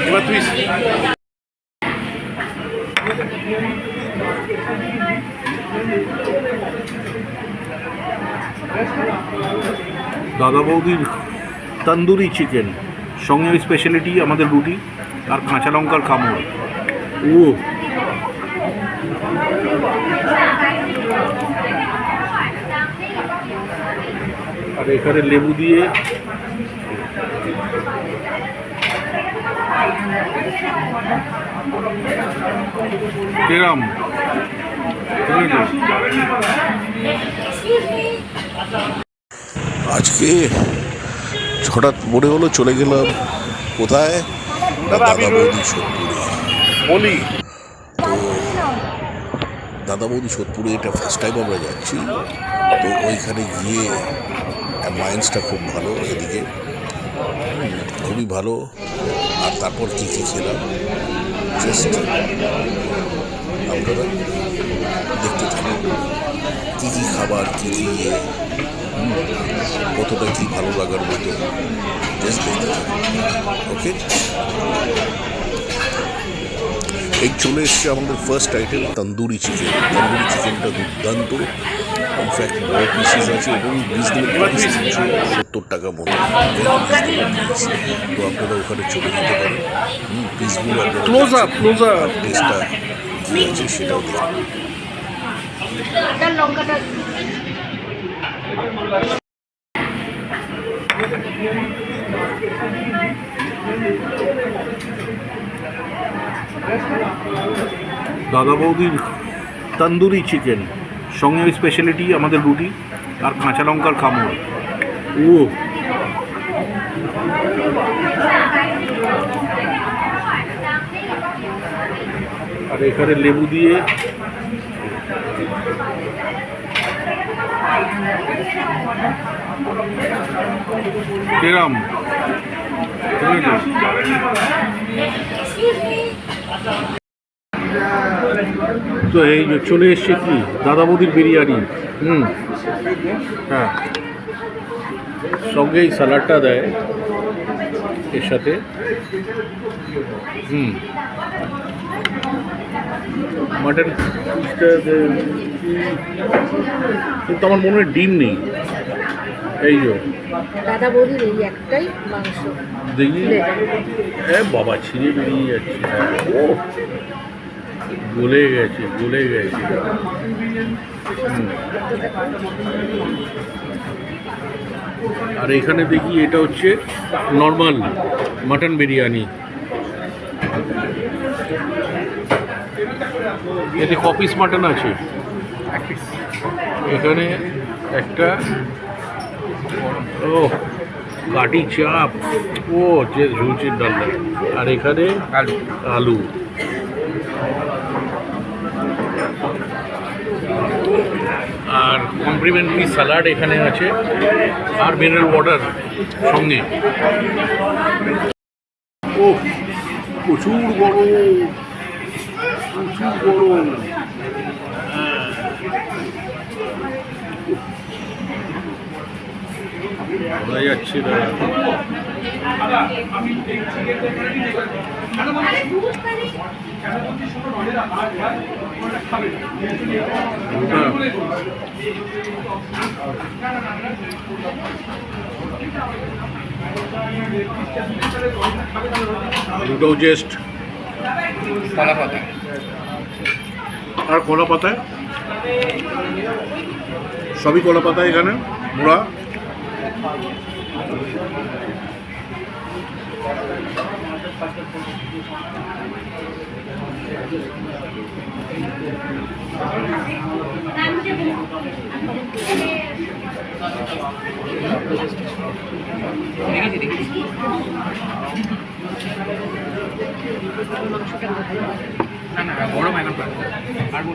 এবার তুই দাদা বৌদির তন্দুরি চিকেন, সঙ্গে স্পেশালিটি আমাদের রুটি আর কাঁচা লঙ্কার কামড়। ও আর এখানে লেবু দিয়ে কেরাম আজকে হঠাৎ মনে হলো চলে গেলাম কোথায়, দাদা বৌদি সোদপুরে। বলি তো দাদা বৌদি সোদপুরে এটা ফার্স্ট টাইম আমরা যাচ্ছি। তো ওইখানে গিয়ে অ্যাম্বায়েন্সটা খুব ভালো, এদিকে খুবই ভালো। আর তারপর কী কী খেলাম জাস্ট আপনারা দেখতে থাকুন, কী কী খাবার, কী কী কতটা কী ভালো লাগার মতো, জাস্ট দেখতে থাকুন। ওকে, এই চলে এসছে আমাদের first item tandoori chicken. Tandoori চিকেনটা দুর্দান্ত, ইনফ্যাক্ট বড় পিসেস আছে এবং রিজনেবল প্রাইস 370 টাকা মতো। তো আপনারা ওখানে চলে যেতে পারেন, পিসগুলো আপনারা টেস্টটা কী আছে সেটাও দেখুন। দাদা বৌদির তন্দুরি চিকেন, সঙ্গে স্পেশালিটি আমাদের রুটি আর কাঁচা লঙ্কার কামড়। ও আর এখানে লেবু দিয়ে কেরাম। তো এই যে চলে এসছে কি দাদা বৌদির বিরিয়ানি। হ্যাঁ, সঙ্গে এই স্যালাডটা দেয় এর সাথে। মাটন কিন্তু আমার মনে হয় ডিম নেই। এই যে দাদা বৌদির এই একটাই মাংস, দেখি বাবা ছিঁড়ে বেরিয়ে যাচ্ছে। ও গলে গেছে, গলে গেছে। আর এখানে দেখি এটা হচ্ছে নর্মাল মাটন বিরিয়ানি। এতে ক পিস মাটন আছে? এখানে একটা, ও কাটি চাপ, ও যে ঝুলচির ডালটা, আর এখানে আলু। আর কমপ্লিমেন্টারি স্যালাড এখানে আছে আর মিনারেল ওয়াটার সঙ্গে। ও প্রচুর গরম, প্রচুর গরম। বোঝা যাচ্ছে না। দুটোও জাস্ট কলা পাতা আর কলা পাতায়, সবই কলা পাতা এখানে মোড়া। গরম এখন পারবো।